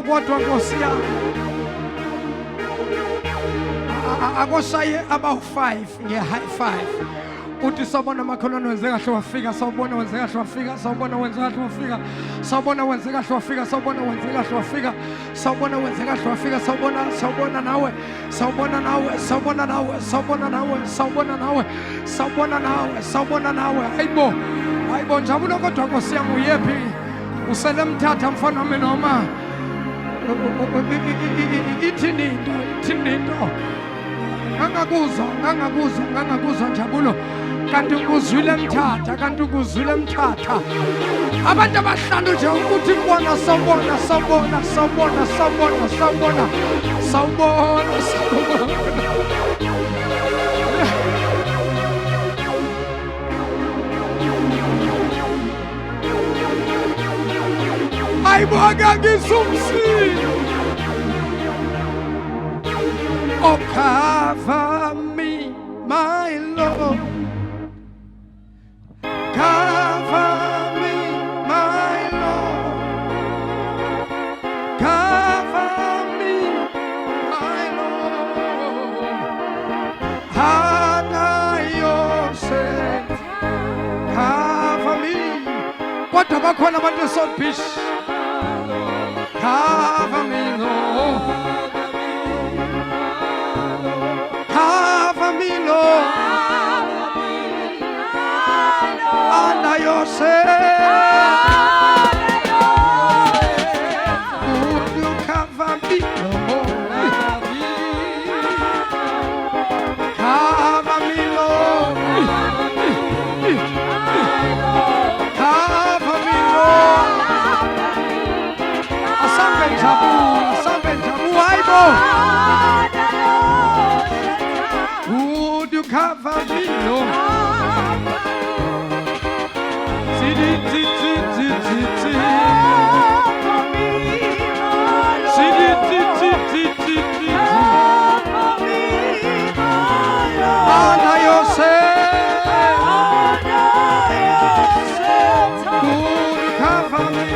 kodwa Nkosi yami akoshaye aba-5 nge-high 5 uthi sawubona makhelwane wenze kahle wafika, sawubona wenze kahle wafika, sawubona wenze kahle wafika, sawubona wenze kahle wafika, sawubona wenze kahle wafika, sawubona wenze kahle wafika, sawubona nawe, sawubona nawe, sawubona nawe, sawubona nawe, sawubona nawe, sawubona nawe, sawubona nawe. Hayibo njabulo kodwa Nkosi yami uyephi? Usele mthatha mfana wami noma ithini into ngangakuzwa njabulo, kanti ukuzwile mthatha, abantu abahlanu nje ukuthi mbona sawubona hayibo akangizumsile. Oh, cover me, my Lord. Cover me, my Lord. Cover me, my Lord. Hana yourself. Cover me. What about when I'm on the sun fish? Cover me, Lord. Cover me, Lord, under yourself. Would you cover me, Lord? Cover me, Lord. Cover me, Lord. Asambe jabu, aibo. Cover me, Lord. Honor yourself. Good, cover me.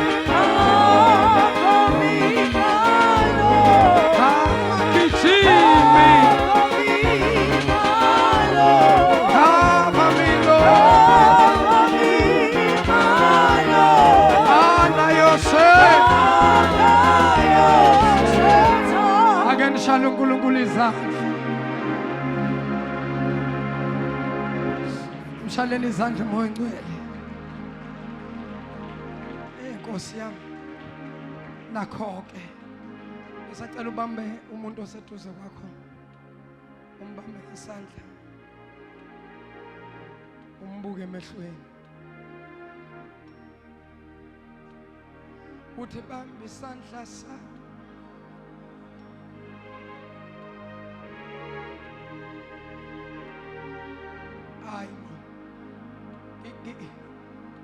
uNkulunkulu izandla, mshaleni izandla moya ngcwele. Nkosi yami, nakho ke ngisacela ubambe umuntu oseduze kwakho, umbambe isandla, umbuke emehlweni, uthi bambe isandla sakho.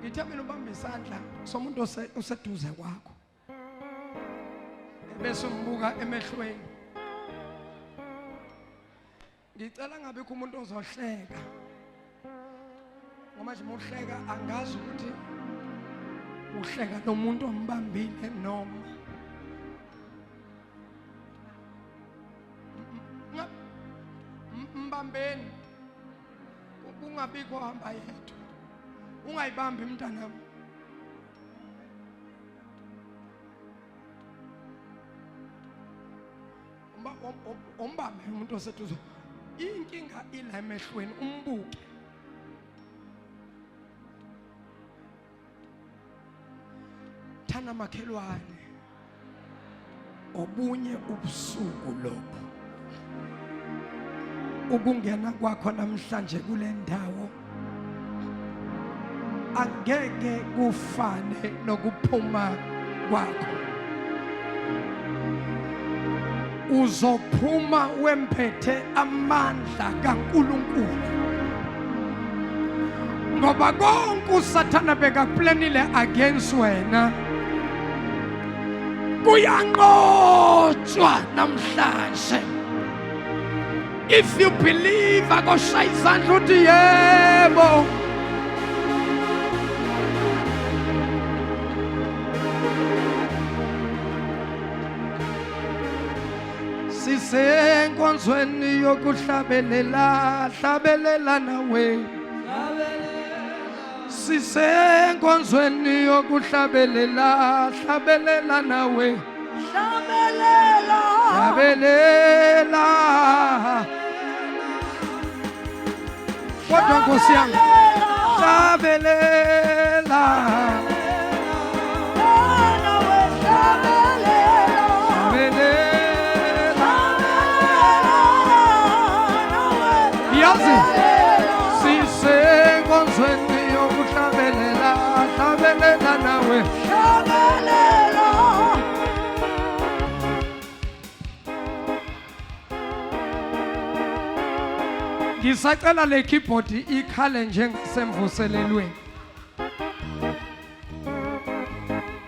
Ngithamela ubamba isandla somuntu oseduze kwakho, bese umbuka emehlweni. Ngicela ngabe umuntu ozohleka, ngoba nje uhleka angazi ukuthi uhleka nomuntu ombambile noma mbambeni, ungabikho hamba yedwa, ungayibambi mntanami. Umbambe umuntu oseduze, inkinga ila emehlweni, umbuke. Thana makhelwane, obunye ubusuku lobo ukungena kwakho namhlanje kule ndawo angeke kufane nokuphuma kwakho. Uzophuma wemphethe amandla kaNkulunkulu, ngoba konke uSathana bekakuplanile against wena kuyanqotshwa namhlanje. If you believe, akoshaya izandla uthi yebo. sisenkonzweni yokuhlabelela hlabelela nawe sisenkonzweni yokuhlabelela hlabelela nawe hlabelela kodwa Nkosi yami hlabelela yazi sisenkonzweni yokuhlabelela hlabelela nawe ngisacela le keyboard ikhale njengasemvuselelweni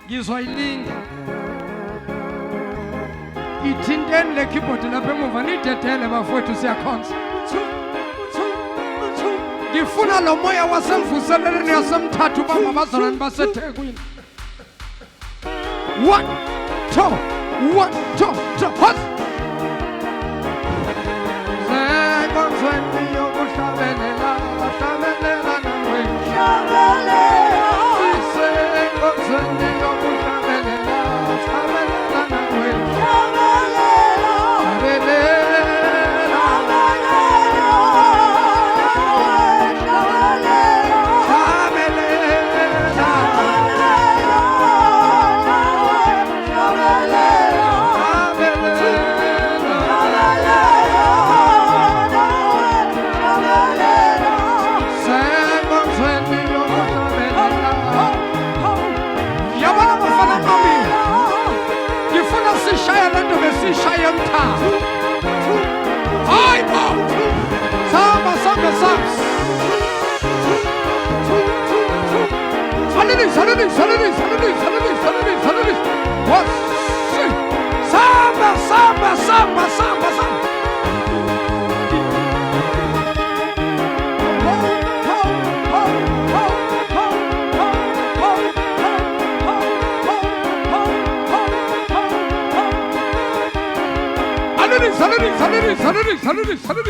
ngizoyilinda ithinteni le keyboard lapha emuva nidedele bafowethu siyakhonza ngifuna lo moya wasemvuselelweni yasemthathu bamabazalwane baseThekwini 1 2 1 2 3 hot sisenkonzweni yokuhlabelela hlabelela nawe sisenkonzweni yokuhlabelela hlabelela nawe sishaya mthathu hayibo samba salini what samba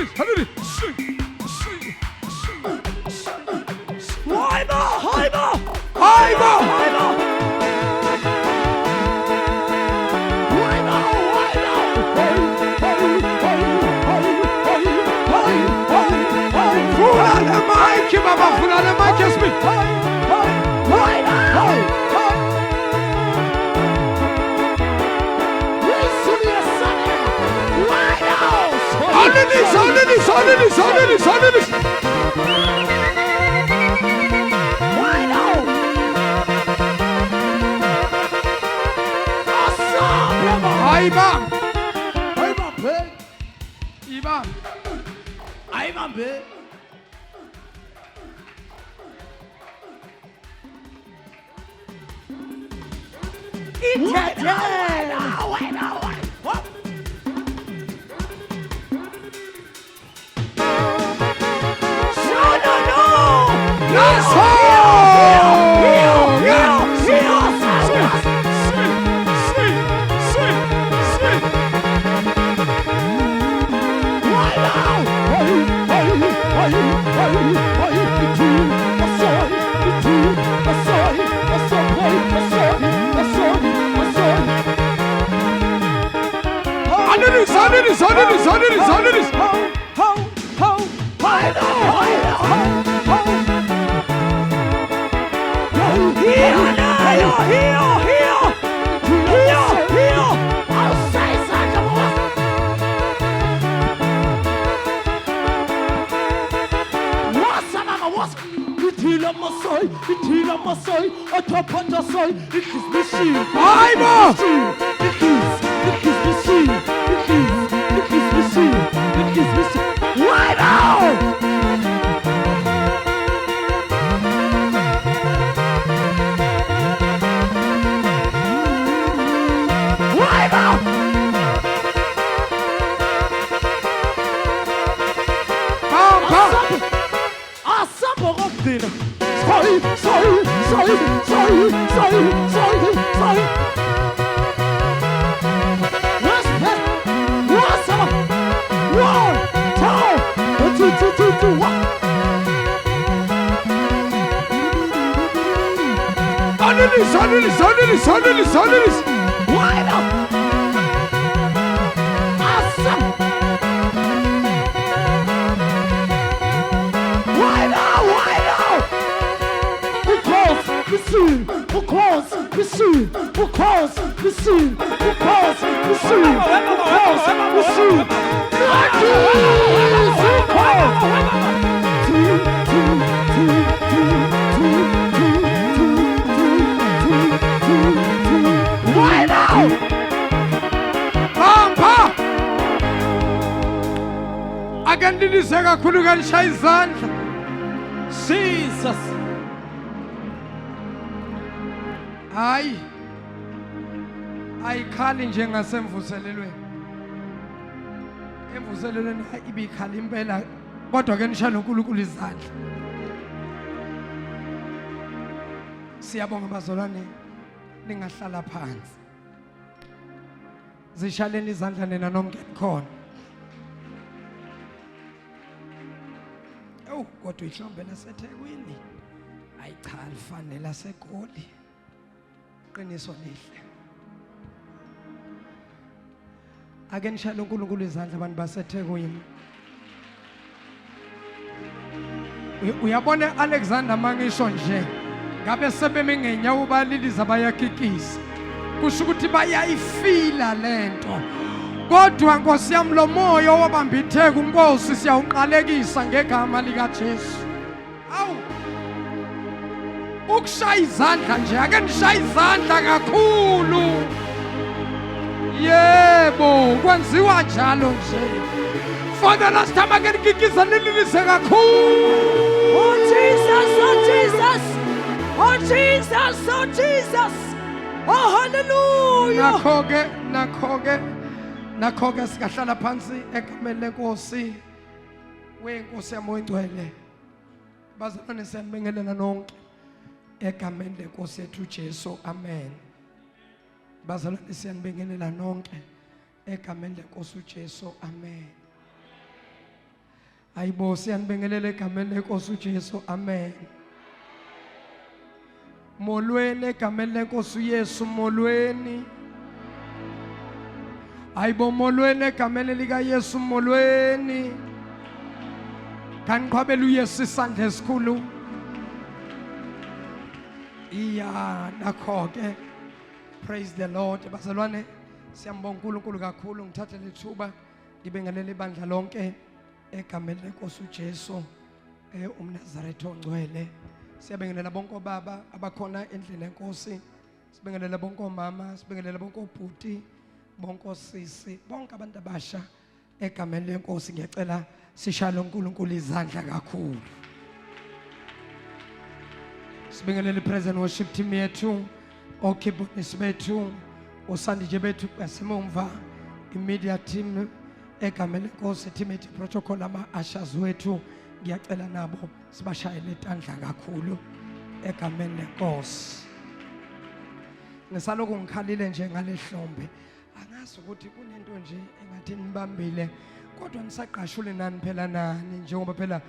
Salini. Hayba. Fulana Mike, Baba, Fulana Mike, yes, me. Salini. Ibam. Sorry. Why not? Awesome. Why now? Who calls the scene? Who calls the scene? Who calls the scene? Who calls the scene? Who calls the scene? Why now? Pampa! Akandiliseka kakhulu kanishaya izandla. Jesus. Hayi. Ayikhali njengasemvuselelweni. Emvuselelweni ibikhala impela kodwa ke nishaya uNkulunkulu izandla. Siyabonga bazalwane. Ningahlala phansi. Zishaleni izandla nina nomngeni khona. Oh, kodwa ihlombe laseThekwini ayicha lifanele laseGoli. Qiniso lihle. Ake nishale uNkulunkulu izandla abantu baseThekwini. Uyabona Alexander mangisho nje. Ngabe sebeme ngenyawo baliliza bayakikisa. Kusho ukuthi bayayifila lento. Kodwa Nkosi yami lo moya wabamba iTheku Nkosi siyawuqalekisa ngegama lika Jesu. Awu. Ukushaya izandla nje ake nishaya izandla kakhulu. Yebo, kwenziwa njalo nje. For the last time ake nikikisa nililise kakhulu. Oh Jesus, oh Jesus. Oh Jesus, oh Jesus. Oh hallelujah. Nakho-ke sikahlala phansi egameni lenkosi. Wenkosi yami oyingcwele. Bazalwane siyanibingelela nonke egameni lenkosi yethu Jesu. Amen. Bazalwane siyanibingelela nonke egameni lenkosi uJesu. Amen. Ayibo siyanibingelela egameni lenkosi uJesu. Amen. Molweni egameni lenkosi uYesu molweni. Ayibo molweni egameni lika Yesu molweni. Kanqhabela uYesu isandla esikhulu. Iya nakho-ke. Praise the Lord. Bazalwane siyambonga uNkulunkulu kakhulu ngithathe lethuba ngibingelele ibandla lonke egameni lenkosi uJesu umNazaretha ongcwele. Siyabingelela bonke obaba abakhona endlini lenkosi. Sibingelela bonke omama, sibingelela bonke obhuti, bonke osisi, bonke abantu abasha egameni lenkosi. Ngiyacela sishale uNkulunkulu izandla kakhulu. Sibingelela ipresent worship team yethu, okeyboardist bethu, osandije bethu basemumva, imedia team egameni lenkosi, team protocol ama-ushers wethu. Ngiyacela nabo sibashayele intandla kakhulu egameni lenkosi. Ngisaloku ngikhalile nje ngalehlombe. Angazi ukuthi kunento nje engathi nibambile kodwa nisaqashule nani phela nani njengoba phela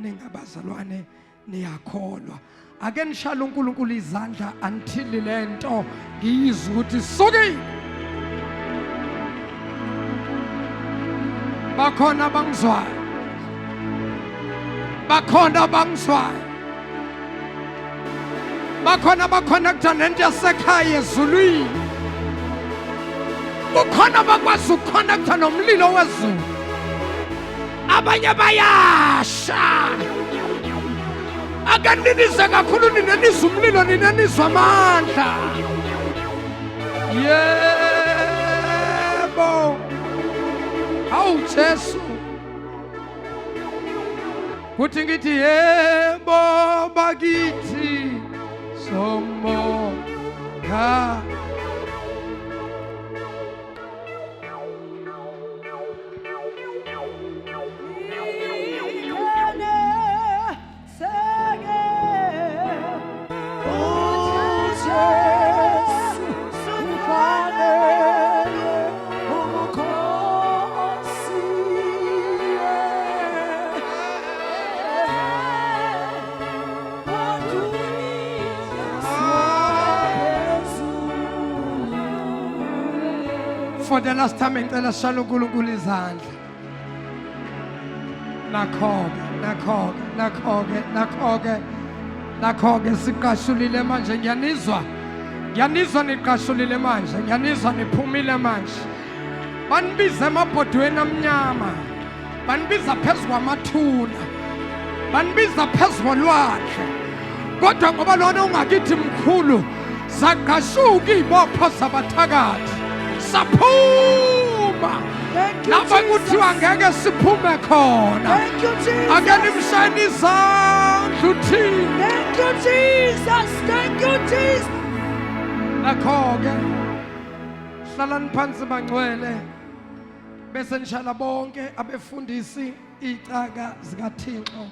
ningabazalwane niyakholwa. Ake nishale uNkulunkulu izandla until lento ngiyizwa ukuthi suki. Bakhona abangizwayo. Bakhona abangizwayo. Bakhona bakhonekta nento yasekhaya ezulwini. Bukhona bakwazi ukukhonekta nomlilo wezulu. Abanye bayasha. Akaninize kakhulu ninenizwa umlilo ninenizwa amandla. Yebo. Awu Jesu. Kuthi ngithi yebo bakithi sombonga. For the last time ngicela sishaya uNkulunkulu izandla. Nakho-ke siqashulile manje ngiyanizwa niqashulile manje, ngiyanizwa niphumile manje. Banibiza emabhodweni amnyama, banibiza phezu kwamathuna, banibiza phezu kolwandle, kodwa ngoba lona ungakithi mkhulu zaqashuka iy'bopho zabathakathi saphuma lapha kuthiwa ngeke siphume khona. Thank you, Jesus. Ake nimshayeni izandla uthini. Thank you, Jesus. Thank you, Jesus. Nakho-ke hlalani phansi bangcwele bese nishala bonke abefundisi iy'caka zikaThixo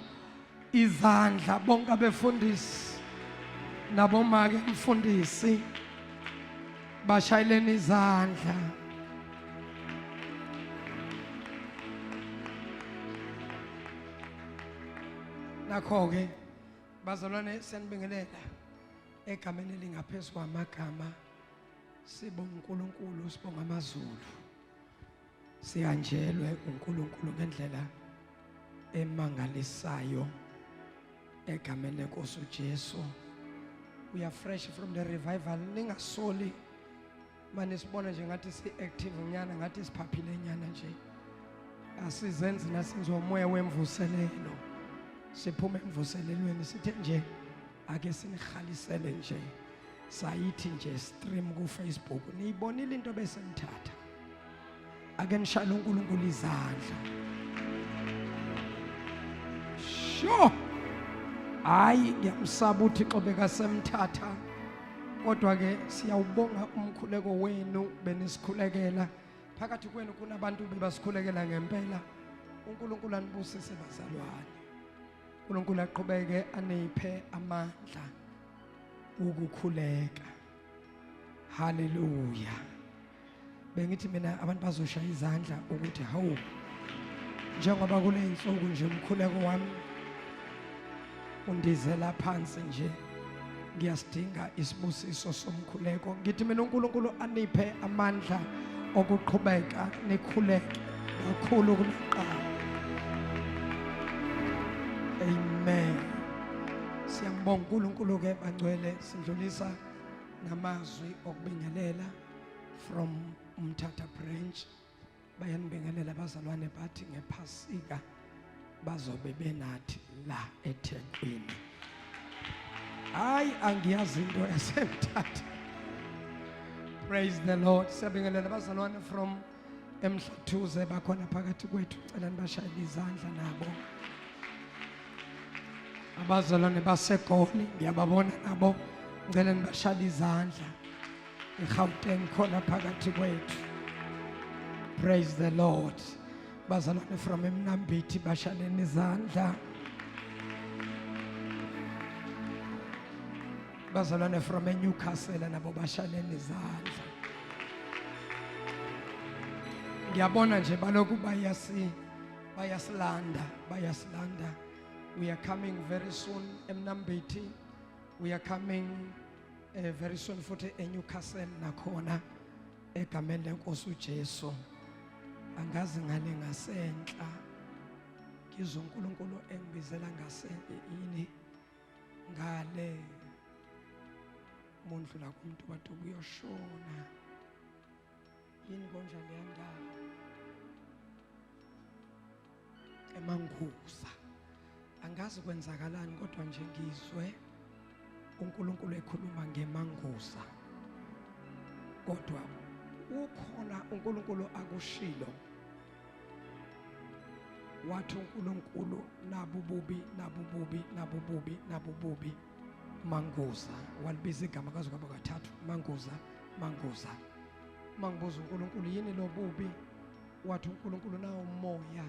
izandla, bonke abefundisi naboma-ke mfundisi bashayeleni izandla. Nakho-ke bazalwane siyanibingelela egameni elingaphezu kwamagama, sibonga uNkulunkulu, sibonga amaZulu, siyanjelwe uNkulunkulu ngendlela emangalisayo egameni lenkosi uJesu. We are fresh from the revival. Ningasoli manje sibona nje ngathi si-active nyana, ngathi siphaphile nyana nje, asizenzi nasinzwa umoya wemvuselelo. Siphume emvuselelweni sithi nje ake sinihalisele nje, sayithi nje stream ku Facebook. Niyibonile into bese nithatha, ake nishayele uNkulunkulu izandla. Sure, hayi ngiyamsaba uThixo bekasemthatha, kodwa ke siyawubonga umkhuleko wenu benisikhulekela. Phakathi kwenu kunabantu bebasikhulekela ngempela. uNkulunkulu anibusise bazalwane. uNkulunkulu aqhubeke aniphe amandla ukukhuleka. Haleluya. Bengithi mina abantu bazoshaya izandla ukuthi hawu, njengoba kule insuku nje umkhuleko wami undizela phansi nje, ngiyasidinga isibusiso somkhuleko. Ngithi mina uNkulunkulu aniphe amandla okuqhubeka nikhuleke kakhulu kunakuqala. Amen. Siyambonga uNkulunkulu ke bangcwele, sidlulisa namazwi okubingelela from Umthatha branch. Bayanibingelela bazalwane bathi ngephasika bazobe benathi la eThekwini. Hayi angiyazi into yaseMthatha. Praise the Lord. Siyabingelela bazalwane from eMhlathuze bakhona phakathi kwethu, cela nibashayele izandla nabo. Abazalwane baseGoli ngiyababona nabo, ngicela nibashayele izandla. eGauteng khona phakathi kwethu. Praise the Lord. Bazalwane from eMnambithi bashayeleni izandla. Bazalwane from eNewcastle nabo bashayeleni izandla. Ngiyabona nje balokhu bayasilanda. We are coming very soon eMnambithi. We are coming very soon futhi eNewcastle nakhona egameni lenkosi uJesu. Angazi ngale ngasenhla ngizwe uNkulunkulu engibizela yini ngale mondlula kumuntu bathi kuyoshona yini konja leya ndawo eManguza. Angazi kwenzakalani kodwa nje ngizwe uNkulunkulu ekhuluma ngeManguza, kodwa ukhona uNkulunkulu akushilo. Wathi uNkulunkulu nabububi Manguza. Walibiza igama kaze kwaba kathathu, Manguza. Mangibuza uNkulunkulu yini lo bubi? Wathi uNkulunkulu nawo umoya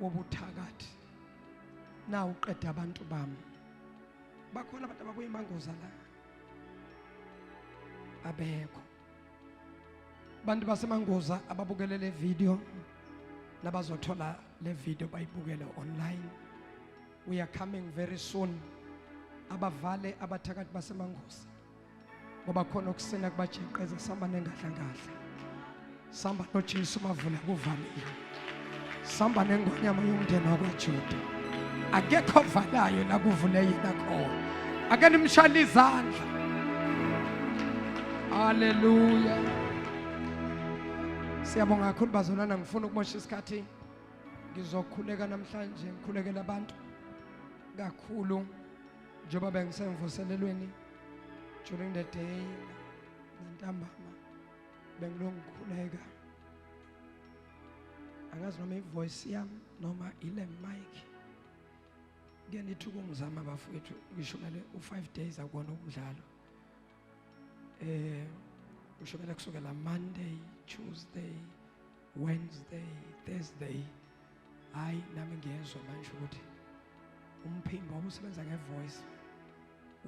wobuthakathi, nawo uqeda abantu bami. Bakhona abantu ababuye Manguza la abekho. Bantu baseManguza ababukele le video nabazothola le video bayibukele online. We are coming very soon. Abavale abathakathi baseManguza ngoba khona ukusina kubajeqeza sihamba nengadla. samba noJesu mavula kuvalile, samba nengonyama yomndeni wakwaJuda, akekho ovalayo la kuvule yena khona. Ake nimshayele izandla. Haleluya. Siyabonga kakhulu bazalwana, ngifuna ukumosha isikhathi. Ngizokhuleka namhlanje, ngikhulekela abantu kakhulu njengoba bengisemvuselelweni during the day nantambama bengilongikhuleka. Angazi noma ivoice yami noma ile mic ngenithi ukungizama bafowethu, ngishumele u5 days akona umdlalo. Ngishumele kusukela Monday, Tuesday, Wednesday, Thursday. Hayi nami ngiyezwa manje ukuthi umphimbo obusebenza ngevoice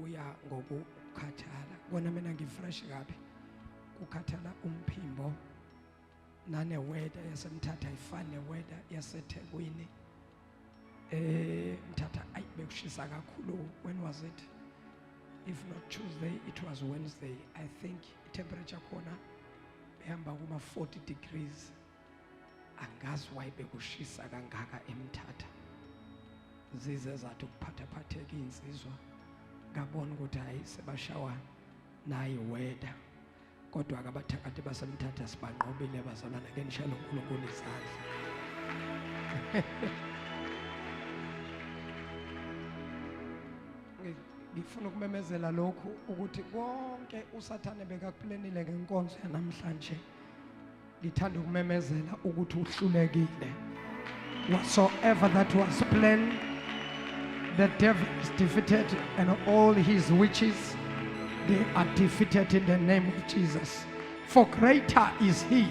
uya ngokukhathala. Kona mina ngifresh kabi, ukhathala umphimbo nane weather yasemthatha ayifani neweather yaseThekwini. Mthatha ayibekushisa kakhulu. When was it? If not Tuesday, it was Wednesday. I think temperature khona behamba kuma 40 degrees. Angazi why bekushisa kangaka eMthatha. Zize zathi ukuphathaphatheka insizwa, ngabona ukuthi hayi sebashawa nayi weather. Kodwa akabathakathi basemthatha sibanqobile bazalwana, ke nishela uNkulunkulu izandla. Ngifuna ukumemezela lokhu ukuthi konke uSathane bekakuplanile ngenkonzo yanamhlanje, ngithanda ukumemezela ukuthi uhlulekile. Whatsoever that was planned, the devil is defeated and all his witches, they are defeated in the name of Jesus. For greater is he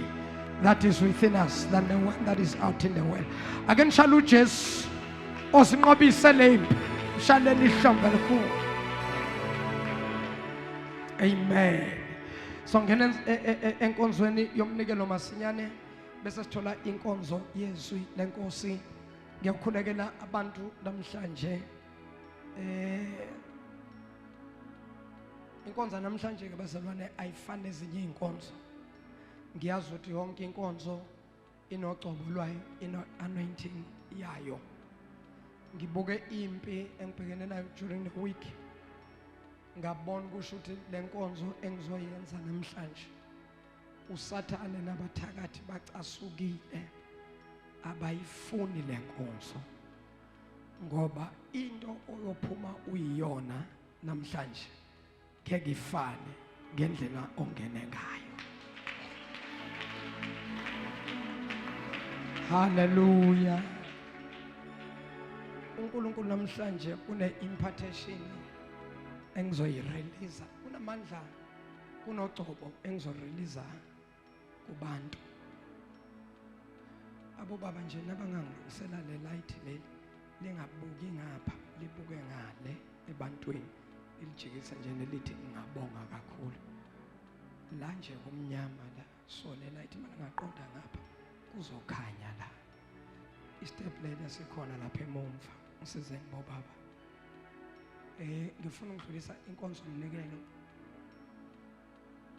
that is within us than the one that is out in the world. Again, shalu Jesus osinqobise lempi, shaleni ihlombe likhulu. Amen. So ngena enkonzweni yomnikelo masinyane bese sithola inkonzo yezwi lenkosi. Ngiyakhulekela abantu namhlanje. Inkonzo namhlanje ke bazalwane ayifane ezinye inkonzo. Ngiyazi ukuthi yonke inkonzo inogcobo lwayo, ino-anointing yayo. Ngibuke impi engibhekene nayo during the week. Ngabona kusho ukuthi lenkonzo engizoyenza namhlanje uSathane nabathakathi bacasukile, abayifuni lenkonzo, ngoba into oyophuma uyiyona namhlanje ngeke ifane ngendlela ongene ngayo. Hallelujah. uNkulunkulu namhlanje une impartation engizoyirelease. Kunamandla, kunogcobo engizorelease kubantu. Abo baba nje nabangangisela le light leli lingabuki ngapha, libuke ngale ebantwini, ilijikisa nje nelithi ngabonga kakhulu. La nje kumnyama la, so le light malingaqonda ngapha kuzokhanya la. Istep ladder sikhona lapha emumva, usizeni bo baba. Ngifuna ukudlulisa inkonzo yomnikelo.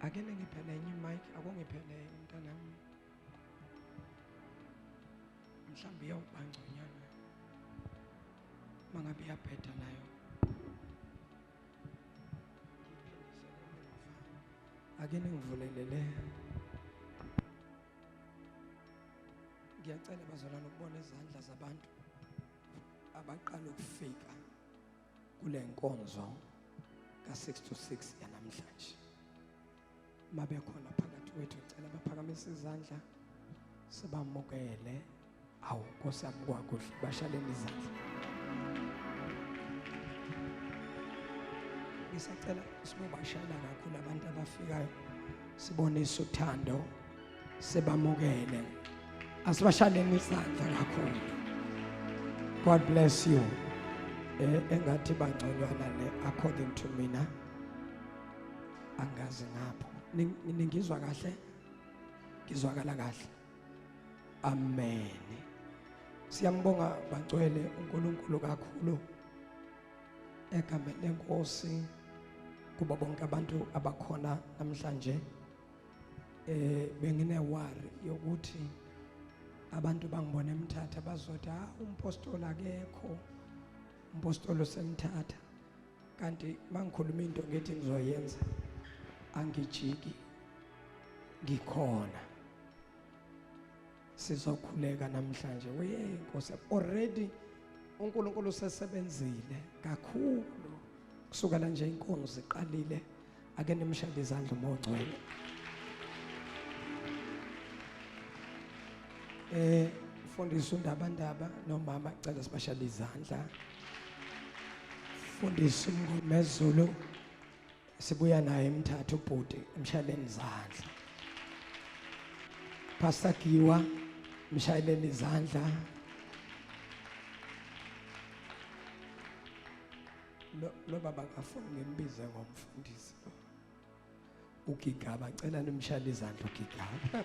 Akene ngiphele enye mic, akungiphele mntanami. Mhlambi yawubangconyana. Mangabe yaphetha nayo. Akene ngivulelele. Ngiyacela bazalwane ukubona izandla zabantu abaqala ukufika kule nkonzo ka6 to 6 yanamhlanje. Mabe khona phakathi wethu, ngicela baphakamise izandla sibamukele. Awu Nkosi yami kwakuhle, bashaleni izandla. Ngisacela sibobashayela kakhulu abantu abafikayo, sibonise uthando, sibamukele. Asibashaleni izandla kakhulu. God bless you. Engathi bangconywana le according to mina, angazi ngapho. Ningizwa kahle? Ngizwakala kahle. Amen. Siyambonga bangcwele uNkulunkulu kakhulu egameni lenkosi kuba bonke abantu abakhona namhlanje. bengine worry yokuthi abantu bangibona eMthatha bazothi umpostoli akekho, umpostoli usemthatha. Kanti mangikhuluma into ngithi ngizoyenza angijiki, ngikhona. Sizokhuleka namhlanje Nkosi. Already uNkulunkulu usesebenzile kakhulu kusukela nje inkonzo ziqalile. Ake nimshade izandla uMongcwele. Fundisa undabandaba nomama cela sibashade izandla. Fundisa umngoma ezulu sibuya naye eMthatha ubhuti emshayeleni izandla. Pastor Giwa mshayeleni izandla. Lo baba kafuni ngimbize ngomfundisi lo. Ugigaba cela nimshayele izandla ugigaba.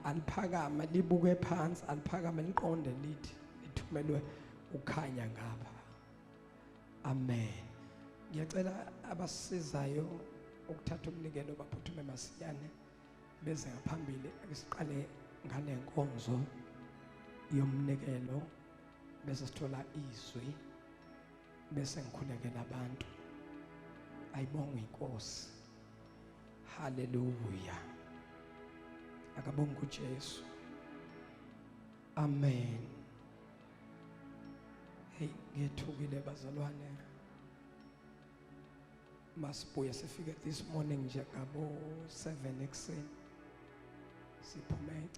Aliphakama libuke phansi, aliphakama liqonde lithi lithumelwe ukhanya ngapha. Amen. Ngiyacela abasizayo ukuthatha umnikelo baphuthume masiyane beze ngaphambili siqale ngale nkonzo yomnikelo bese sithola izwi bese ngikhulekela abantu. Ayibonge iNkosi. Haleluya. Akabonge uJesu. Amen. Hey, ngethukile bazalwane. Masibuye sifike this morning nje ngabo 7 ekseni. Siphume